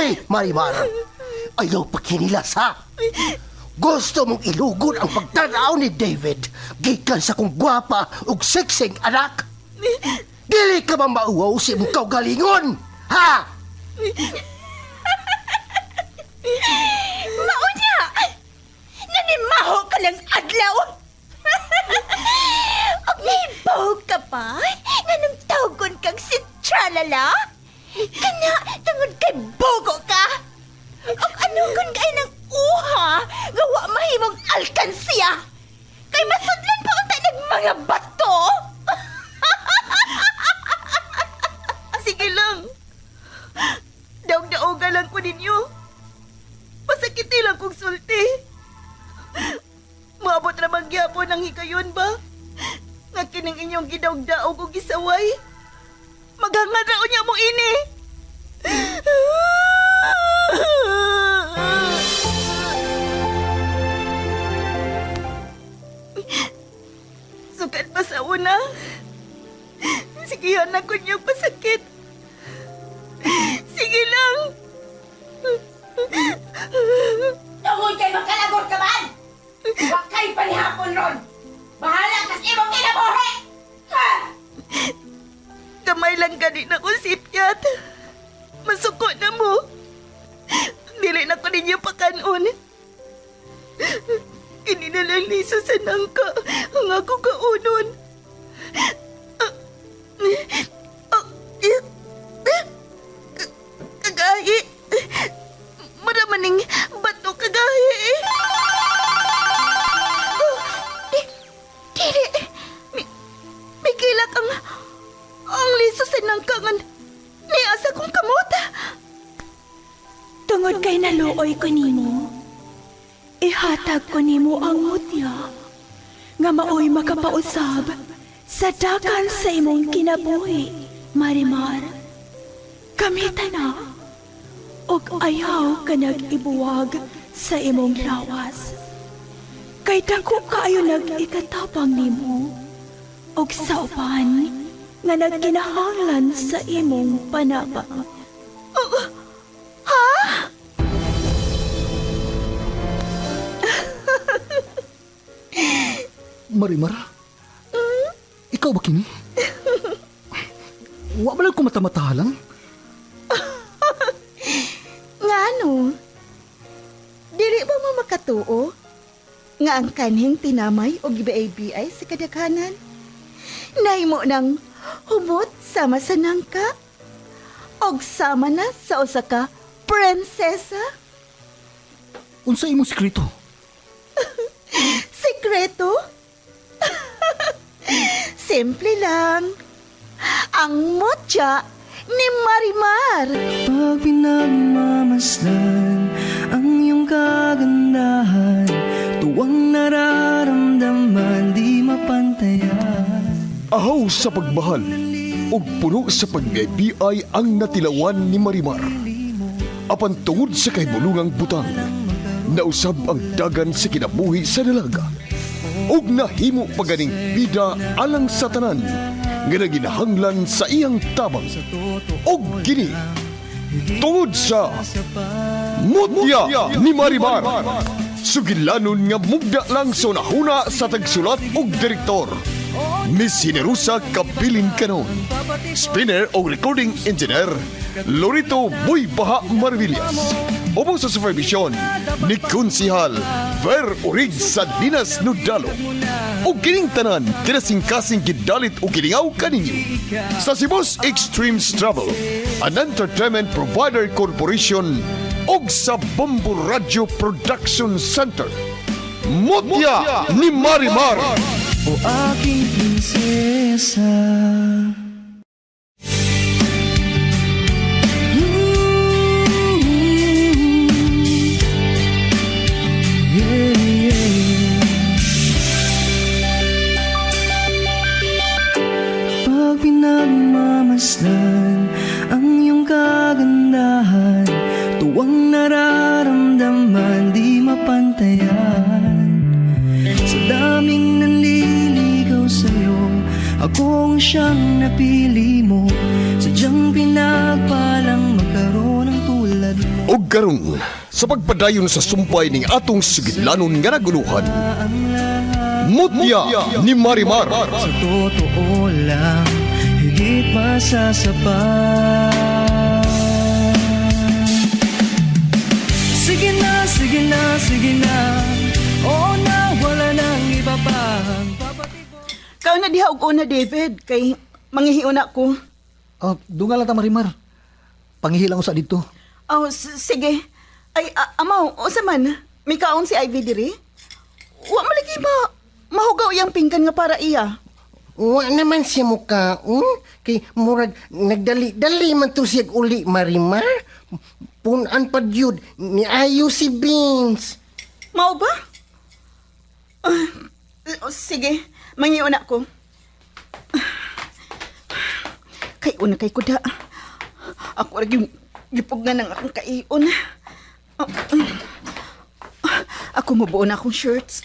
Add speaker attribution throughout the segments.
Speaker 1: Hoy, Marimar! Ayaw pagkinilas, ha? Gusto mong ilugod ang pagtanaw ni David gikan sa kong gwapa ug seksing anak? Dili ka ba mauwaw si mong kaugalingon, ha?
Speaker 2: Mauna! Nanimaho ka ng adlaw! Og nahibaw ka pa? Nga nung tawgon kang si Tralala? Kana, tungod kay bogo ka? Og ano kung kay ng uha, gawa mahimong alkansiya? Kay masudlan pa unta ng mga bato? Sige lang. Daog-daoga lang ko ninyo. Masakiti lang kong sulti. Maabot ramang gyapon ang hikayon ba? Nga kining inyong gidaog-daog o gisaway. Maghangad raon niya mo ini. Sukat pa sa una. Sigihan ako niyang pasakit. Sige lang.
Speaker 3: Tungod kay magkalagot ka man! Huwag kayo panihapon ron! Bahala kas imong kinabuhi! Ha!
Speaker 2: Kamay lang gani na ko sipyat. Masuko na mo. Dili na ko ninyo pakanon. Kini na lang liso sa nangka ang ako kaunon. Kagahi. Maramaning bato kagahi. Dili. May kilak ang liso sa nangkangan ni asa kong kamot.
Speaker 4: Tungod kay naluoy ko nimo, ihatag ko nimo ang mutya nga maoy makapausab sa dagan sa imong kinabuhi, Marimar. Kamita na, og ayaw ka nag-ibuwag sa imong lawas. Kay dako kaayo nag-ikatapang nimo, og sa uban nga nagkinahanglan sa imong panaba.
Speaker 5: Marimar? Ikaw ba kini? Wa ba lang ko mata-matahalang?
Speaker 2: Ngano? Dili ba mo makatuo? Nga ang kanhing tinamay o gibaay-biay sa kadaghanan? Nahimo ng humot sama sa nangka? Og sama na sa usa ka prinsesa?
Speaker 5: Unsa imong sekreto?
Speaker 2: Sekreto? Simple lang. Ang mutya ni Marimar.
Speaker 6: Pag pinagmamasdan ang iyong kagandahan, tuwang nararamdaman di mapantayan.
Speaker 7: Ahaw sa pagmahal ug puno sa pagbiay ang natilawan ni Marimar. Apan tungod sa kahibulungang butang, nausab ang dagan sa kinabuhi sa dalaga. Ug nahimo paganing bida alang sa tanan nga naginahanglan sa iyang tabang. Og kini tungod sa mutya ni Marimar. Sugilanon nga mugda lang sa nahuna sa tagsulat ug direktor. Miss Generosa Kabilin Canon. Spinner o recording engineer Lorito Boy Baha Marvillas. Obo sa supervision ni Konsihal Ver Urig sa Dinas Nudalo. O kining tanan kinasing-kasing gidalit o kiningaw kaninyo sa Cebu's Extreme Travel, an entertainment provider corporation og sa Bombo Radio Production Center. Mutya ni Marimar.
Speaker 6: O aking prinsesa. Pag pinagmamasdan ang iyong kagandahan, tuwang nararamdaman di mapantayan. Sa daming nanliligaw sa'yo, akong siyang napili mo. Sadyang pinagpalang magkaroon ng tulad mo.
Speaker 7: ug karon sa pagpadayon sa sumpay ning atong sigilanon nga naguluhan. Mutya ni Marimar.
Speaker 6: Sa totoo lang, higit masasapat. Sige na, sige na, sige na. Oo na, wala nang iba pang papatibok.
Speaker 2: Kau na diha og una, David, kay manghihiuna ko.
Speaker 5: Dunga lang ta, Marimar. Pangihilang ko sa dito.
Speaker 2: Oh, sige. Ay, amaw, o sa man, may kaon si Ivy diri? Wa malagi ba? Mahugaw iyang pinggan nga para iya.
Speaker 1: Wa naman siya mukaon. Kay murag nagdali-dali man to siya uli, Marimar. Punan pa yun, ni ayo si Beans.
Speaker 2: Mao ba? Sige, manghiuna ko. Kay una kay kuda. Ako rin yung gipugnan ng akong kaion. Ako mabuo na akong shirts.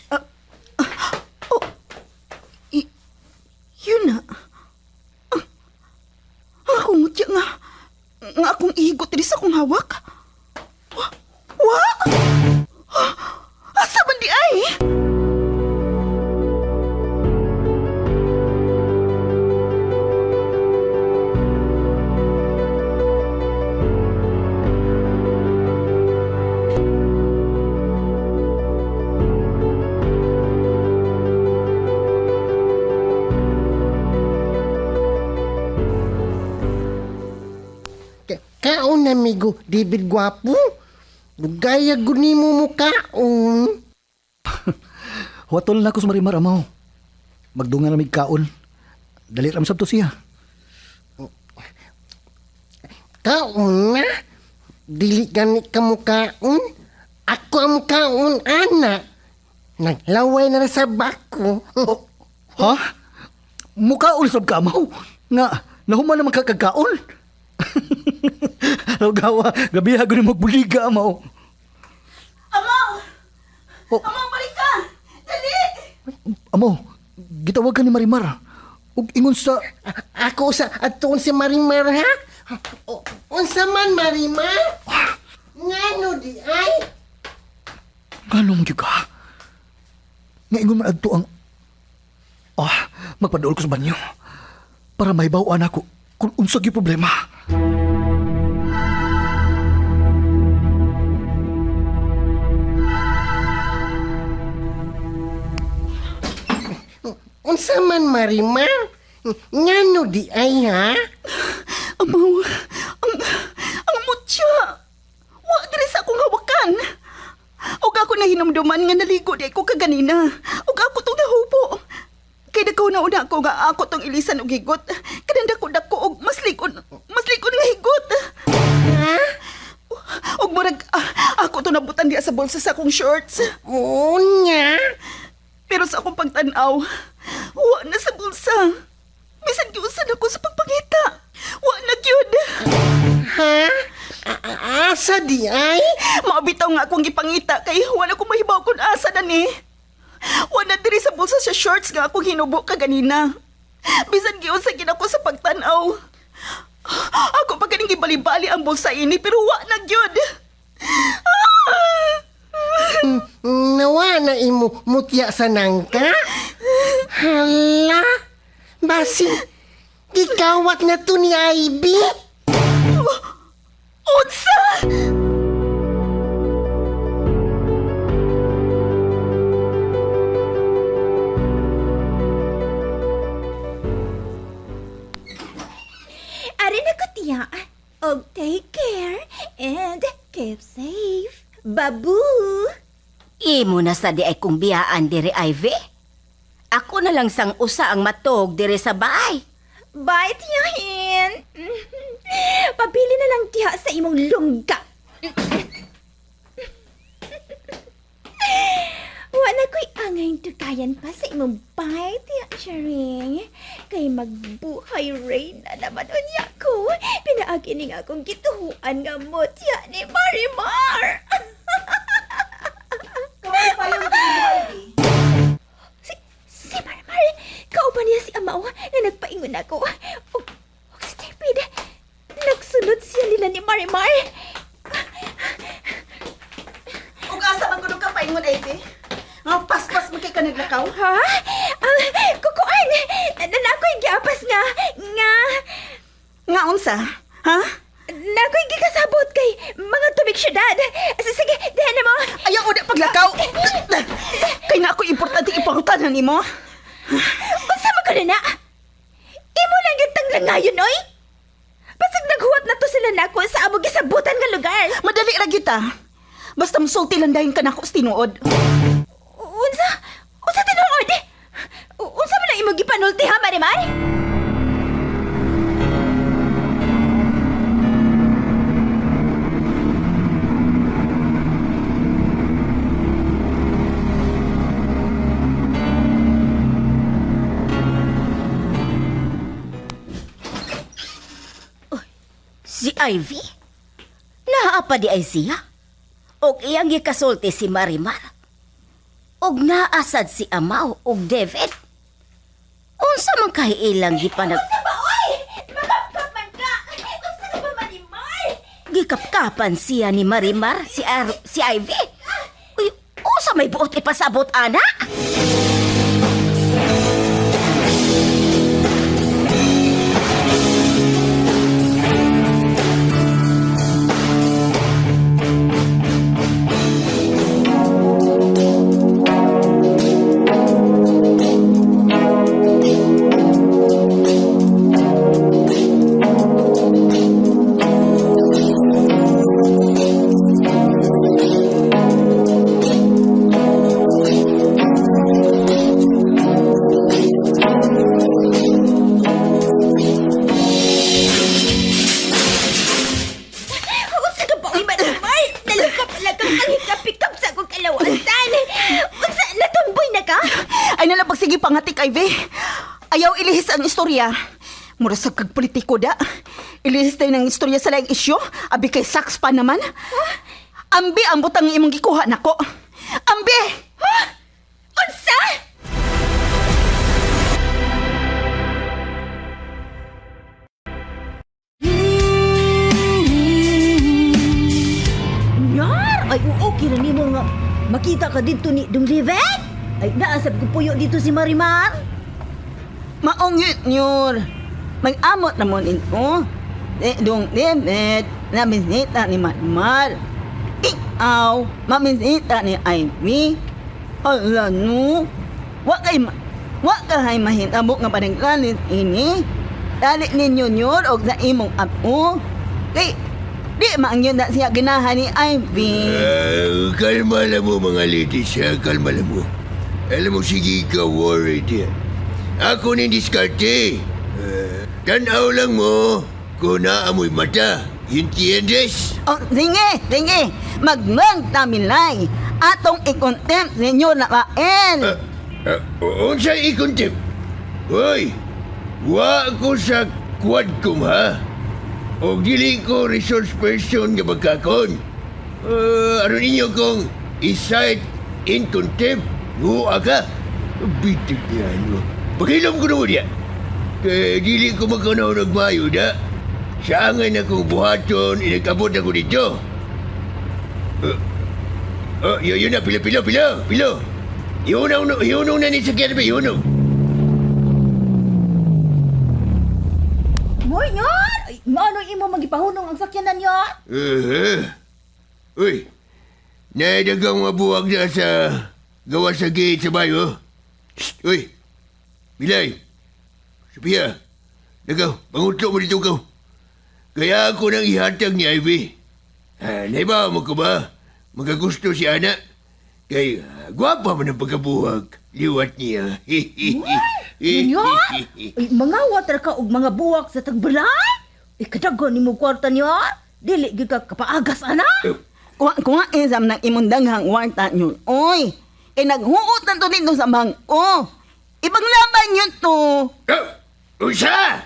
Speaker 2: Yun na. Akong mutya nga akong ihigot rin sa akong hawak. Wa? Asa man di ay?
Speaker 1: Kaon amigo, David Guapo. Gaya guni mo kaon.
Speaker 5: Watol na ako sa Marimar, amaw. Magdunga na may kaon. Dali ram sabto siya.
Speaker 1: Kaon na? Dili ganit ka mo kaon? Ako ang kaon, ana. Naglaway na sa bako.
Speaker 5: Ha? Mukaon sab ka, amaw. Nga, nahuman naman kakagkaon. Gawa, gabi ha gani magbuliga, amaw.
Speaker 2: Amaw!
Speaker 5: Oh.
Speaker 2: Amaw, balik ka! Dali!
Speaker 5: Amaw, gitawag ka ni Marimar. Ug ingon sa...
Speaker 1: Ako sa aton si Marimar, ha? Unsa man, Marimar? Ngano di ay?
Speaker 5: Anong juga? Nga ingon man adto ang... magpadool ko sa banyo. Para may bawaan ako kung unsag yung problema.
Speaker 1: Unsa man, Marimar? Ngano di ay, ha?
Speaker 2: Amaw, ang mutya. Wa diri sa akong hawakan. Og ako na hinumduman nga naligo di ko kaganina. Og ako tong nahubo. Kay dako na una ko nga ako tong ilisan og higot. Kanang dako og mas likod nga higot.
Speaker 1: Ha?
Speaker 2: Og murag ako to nabutan diya sa bulsa sa akong shorts.
Speaker 1: Unya?
Speaker 2: Pero sa akong pagtanaw, wa na sa bulsa. Bisan giusan ako sa pagpangita. Wa na gyud.
Speaker 1: Ha? Asa di ay?
Speaker 2: Maabitaw nga akong gipangita kay wala ko mahibaw kung asa na ni. Wala diri sa bulsa sa shorts nga akong hinubo kaganina. Bisan giusa gid ako sa pagtanaw. Ako pa ganing gibali-bali ang bulsa ini pero wa na gyud.
Speaker 1: Nawa na imo mutya sa nangka? Hala? Basi, gikawat na to ni Ivy?
Speaker 2: Unsa?
Speaker 4: Arin ako tiya. Og take care and keep safe. Babu!
Speaker 3: Imo na sa di ay kong biyaan diri, Ivy. Ako na lang sang usa ang matog diri sa bahay.
Speaker 4: Bye, tiyahin! Pabili na lang tiya sa imong lungga. Wala ko'y angay tukayan pa sa imong bye, tiya Charing. Kay magbuhay rain na naman unya ko. Pinaagi ni nga akong gituhuan nga mo, tiya ni Marimar.
Speaker 2: Kaway pa yung Ivy.
Speaker 4: Si Marimar, kauban niya si Amaw na nagpaingon ako. O si David, nagsunod siya nila ni Marimar.
Speaker 2: ingon, Ivy? Nga paspas mo kay ka naglakaw?
Speaker 4: Ha? Kukuan! Nakoy giapas nga...
Speaker 2: Nga unsa? Ha?
Speaker 4: Nakoy gikasabot kay mga tubig syudad. Sige, dihan na mo.
Speaker 2: Ayaw ulit paglakaw! Kay na ako importante ipangutanan ni mo.
Speaker 4: Unsa man ko na? Imo lang gitang langayon, oy? Basag naghuwat na to sila nako sa amo gisabutan nga lugar.
Speaker 2: Madali ra kita. Basta musulti lang dahin ka na ako sa tinuod.
Speaker 4: Unsa tinuod? Unsa man lang imo gipanulti ha, Marimar?
Speaker 3: Si Ivy? Naa pa di ay siya? Og iyang gikasulti si Marimar? Og naasad si Amaw og David? Unsa man kay ilang gipanag...
Speaker 4: Unsa ba, oy? Makapkapan ka! Unsa ka ba, Marimar?
Speaker 3: Gikapkapan siya ni Marimar, si Ivy? Uy, unsa may buot ipasabot, ana?
Speaker 4: Unsa ka ba, oy, Marimar? Nalukap lang kang pangikap-pikap sa akong kalawasan. Unsa, natumboy na ka?
Speaker 2: Ay nalapag sige pangatik, Ivy. Ayaw ilihis ang istorya. Mura sa kagpolitiko da. Ilihis tayo ng istorya sa laing isyo. Abi kay Sax pa naman. Ambi ang butang imong gikuha nako. Ambi!
Speaker 4: Unsa?
Speaker 3: Nyar! Ay, okay na ni mo nga. Makita ka dito ni Dong David? Ay, naasab ko puyo dito si Marimar.
Speaker 2: Maungit nyor. Mag-amot naman ito. Dong David, namisita ni Matmar. Ikaw, mamisita ni Ivy. Hala no. Wa kay mahitabok nga panaglanis ini. Dali ninyo nyor og sa imong apo. Kay di maangyon na siya ginahan ni Ivy.
Speaker 8: Kalma lang mo mga ladies ha, kalma lang mo. Alam mo, sige ka worried yan. Ako ni diskarte. Tanaw lang mo kung naamoy mata. Entiendes?
Speaker 2: Oh, sige. Magmang tamilay. Atong i-contempt ninyo na kain.
Speaker 8: Unsay ikontip? Hoy, wa ko sa quadcom ha. O dili ko resource person nga magkakon. Ano ninyo kong i-cite in contempt? Huwa ka? Bitig niyan mo. Pakilom ko naman yan. Kaya dili ko magkanaw nagmayo da. Saangan akong buhaton, inagkabot ako dito. Yun na, pilo. Ihunong na ni sakyan ba, ihunong.
Speaker 3: Moy, Nyar! Ay, maano imo magipahunong ang sakyanan niya?
Speaker 8: Uy, naidagang mabuwag na sa gawa sa gate sa bayo. Shh, uy, Milay, Sophia, nagaw, pangutlo mo dito ka. Kaya ako nang ihatag ni Ivy. Naiba mo ko ba? Magagusto si Ana. Kay gwapa man ang pagkabuhag. Liwat niya.
Speaker 3: Nyar! Ay, mga water ka og mga buwak sa tagbalay? Ikadagon ni mo kwarta niya? Dili gyud ka kapaagas, ana?
Speaker 2: Kuha isam ng imong daghang warta nyo. Oy, naghuot na to dito sa bangko. Ibang laban yun to.
Speaker 8: Usa!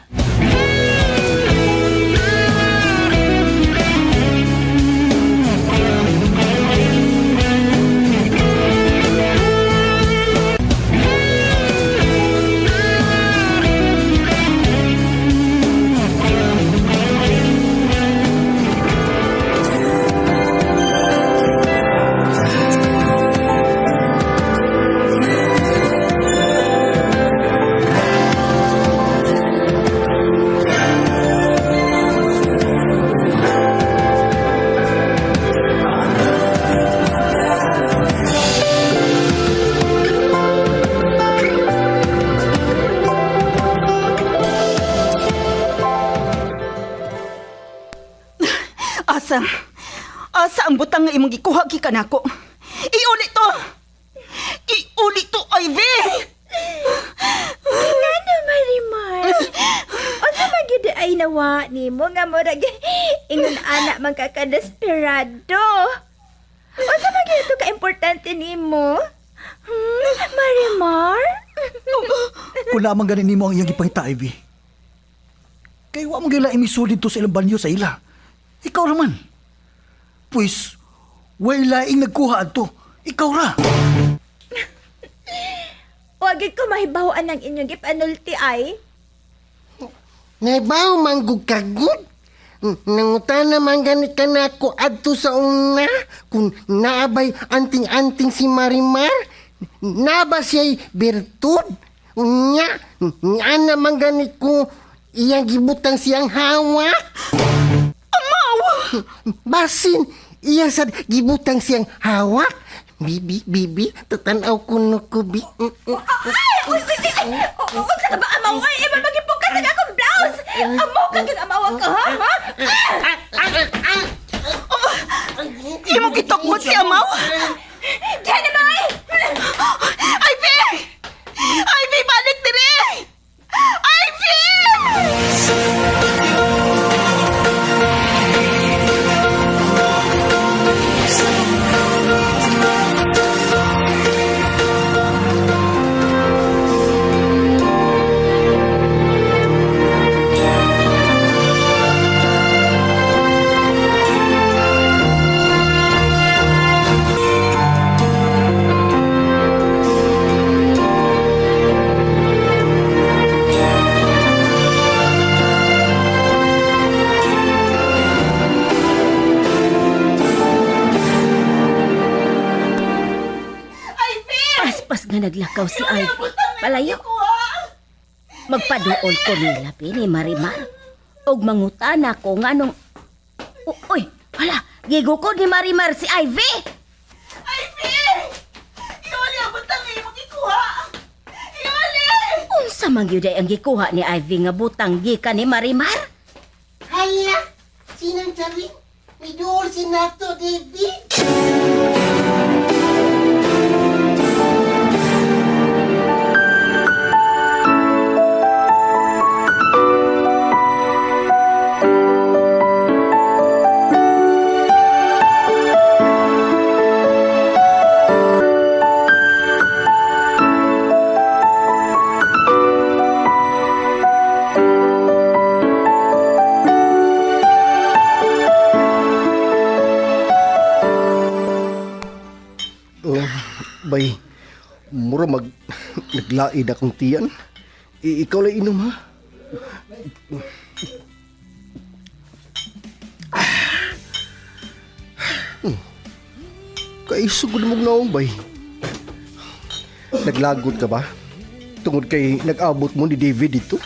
Speaker 2: Asa ang butang nga imong gikuha gikan ako? Iuli to! Iuli to, Ivy!
Speaker 4: Ngano, Marimar? O sa magid ay nawa ni mo nga murag ingon anak magkakadesperado. O sa magid ito ka-importante ni mo? Marimar?
Speaker 5: Kung lamang ganin nimo ang iyang ipangita, Ivy. Kaya wa mong gila imisulid to sa ilang banyo sa ila. Ikaw naman. Pues, way laing nagkuha to. Ikaw ra.
Speaker 4: Wagid ko mahibawaan ng inyong gipanulti ay.
Speaker 1: Naibaw manggug kagud. Nangutana man ganit ka na ako adto sa una. Kung naabay anting-anting si Marimar, naba siya'y bertud. Unya, ana man ganit ko iyang gibutang siyang hawa. Amaw! Basin, iya sad gibutang siyang hawak. Bibi, tatanaw ko no ko, bi.
Speaker 4: Uy, sa ka ba amaw ay? Iba magipog ka sa akong blouse! Amaw ka ginamawa ka, ha?
Speaker 2: Imo gitukmot si Amaw?
Speaker 4: Diyan na ba?
Speaker 2: Ivy! Ivy, balik diri! Ivy!
Speaker 3: Aspas nga naglakaw si Ivy. Palayo. Magpaduol ko nila ni Marimar. Og mangutana ko nga nung... Uy, wala. Gigo ko ni Marimar si Ivy.
Speaker 2: Ivy! Iuli ang butang imo gikuha! Iuli!
Speaker 3: Unsa man gyud ay ang gikuha ni Ivy nga butang gikan ni Marimar?
Speaker 1: Hala, sinang sabi? Midul si Nato, David.
Speaker 5: Bay, mura naglaid akong tiyan. Ikaw lang inom, ha? Kaisugod mo naong, bay. Naglagot ka ba? Tungod kay nag-abot mo ni David dito?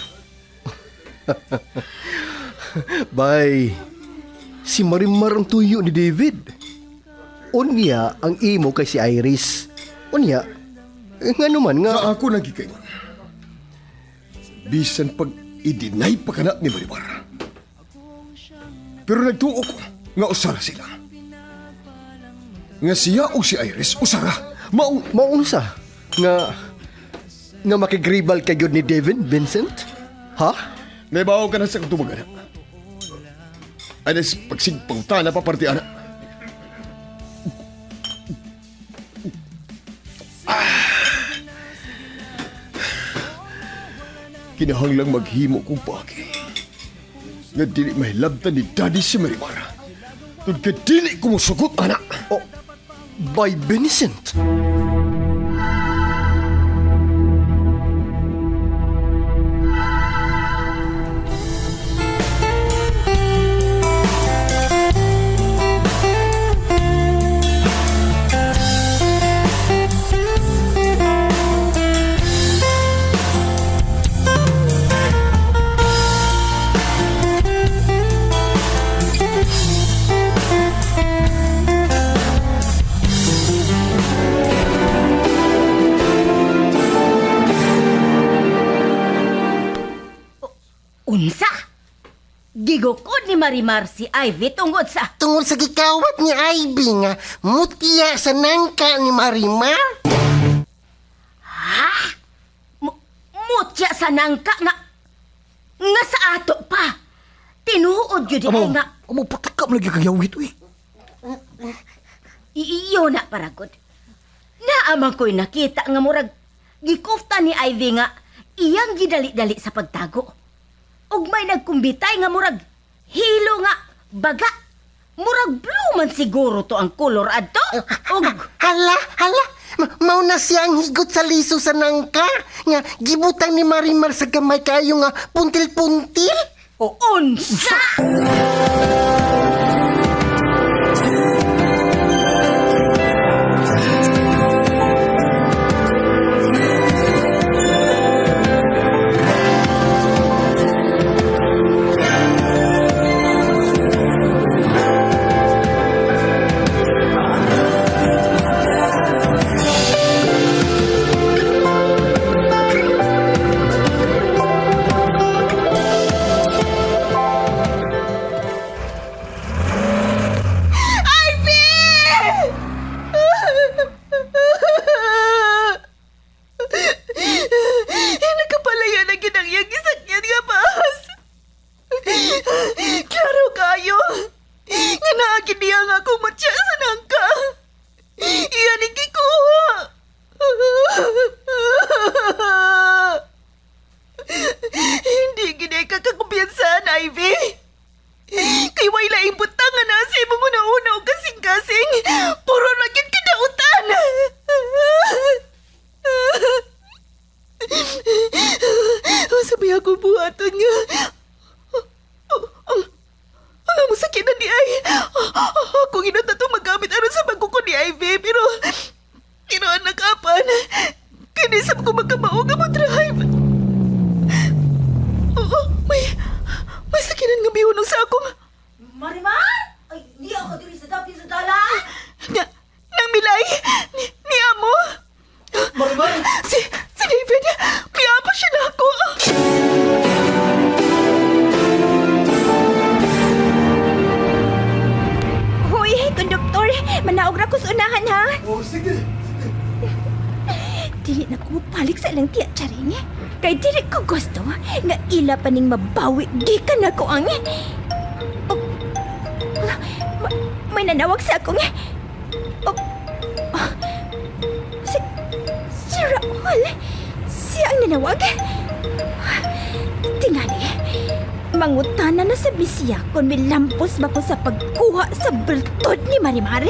Speaker 5: Bay, si Marimar ang tuyo ni David. Unya ang imo kay si Iris. Unya, nga naman nga...
Speaker 7: Sa ako nagikaingon. Bisan pag i-deny pa ka na ni Marimar. Pero nagtuo ko nga usara sila. Nga siya o si Iris, usara.
Speaker 5: Maunsa nga makigribal kayo ni Devin, Vincent? Ha?
Speaker 7: Naibaw ka na sa katumagan. Anas pagsigpauta na paparti anak. Kinahanglang maghimo kong pagi. Nga dili mahilabtan ni Daddy si Marimar. Tun ka dili ko musugot, anak.
Speaker 5: Oh, by Vincent?
Speaker 3: ni Marimar si Ivy tungod sa...
Speaker 1: Tungod sa gikawat ni Ivy nga, mutya sa nangka ni Marimar.
Speaker 3: Mutya sa nangka nga sa ato pa. Tinuod yun ay nga...
Speaker 5: Amo, patakap lagi kagawit, uy.
Speaker 3: Iyo na paragod. Naamang ko'y nakita nga murag gikufta ni Ivy nga iyang gidali-dali sa pagtago. Og may nagkumbitay nga murag hilo nga baga. Murag blue man siguro to ang kolor adto. Og
Speaker 1: Hala, mao na siya ang higot sa liso sa nangka. Nga, gibutang ni Marimar sa gamay kayo nga puntil-puntil.
Speaker 3: unsa?
Speaker 2: Nakapalaya na ginangyang gisakyan nga bahas. Klaro kayo. Nga naagin niya nga kumutya sa nangka. Iyan ang kikuha. Hindi ginay kakakumpiyansahan, Ivy. Kay way laing butang nga nasa imong una-una o kasing-kasing. Puro lagyan kadautan. Sabi ako buhaton nga. Ang masakit na ni Ay. Ako ginata itong magamit aron sa magkuko ni Ivy. Pero anak apan. Kanisap ko magkamao nga mo drive. May sakinan nga bihunong sa akong.
Speaker 3: Marimar? Ay, di ako diri sa dapi sa dala.
Speaker 2: Nang milay. Ni Amo.
Speaker 5: Marimar!
Speaker 2: Si David. May apa siya na ako.
Speaker 4: Hoy, konduktor, manaog ra ko sa unahan ha.
Speaker 5: Oh, sige.
Speaker 4: Dili na ko mapalik sa ilang tiya charing. Kay dili ko gusto nga ila pa ning mabawi gikan ako ang. Oh, may nanawag sa akong. Oh, si Raul. Siya ang nanawag. Tingali. Mangutana na sa bisya kung milampos ba ko sa pagkuha sa bertod ni Marimar.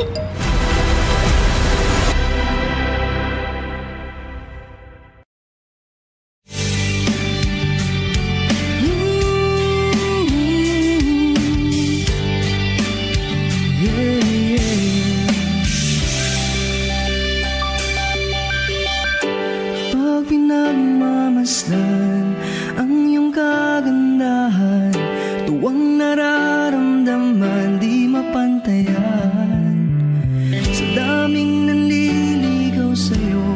Speaker 6: Pag pinagmamasdan ang iyong kagandahan, tuwang nararamdaman di mapantayan. Sa daming nanliligaw sa'yo,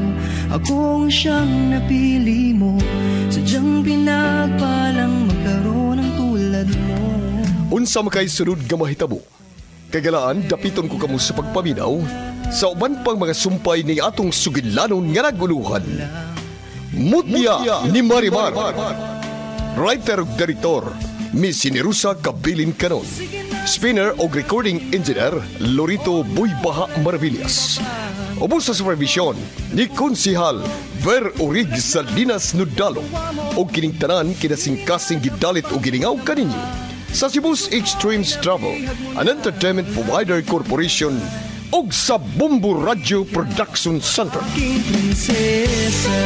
Speaker 6: akong siyang napili mo. Sadyang pinagpalang magkaroon ng tulad mo.
Speaker 7: Unsa makay sunod nga mahitabo? Kagalaan, dapiton ko kamo sa pagpaminaw sa uban pang mga sumpay ni atong sugilanon nga naguluhan. Mutya ni Marimar. Writer ug Director, Miss Sinerusa Kabilin Canon. Spinner o recording engineer, Lorito Buybaha Maravillas. Ubos sa supervision ni Konsihal Ver Orig Salinas Nudalo o kining tanan kinasingkasing gidalit o giningaw kaninyo sa Cebu's Extremes Travel, an entertainment provider corporation og sa Bombo Radio Production Center.
Speaker 6: Aking prinsesa.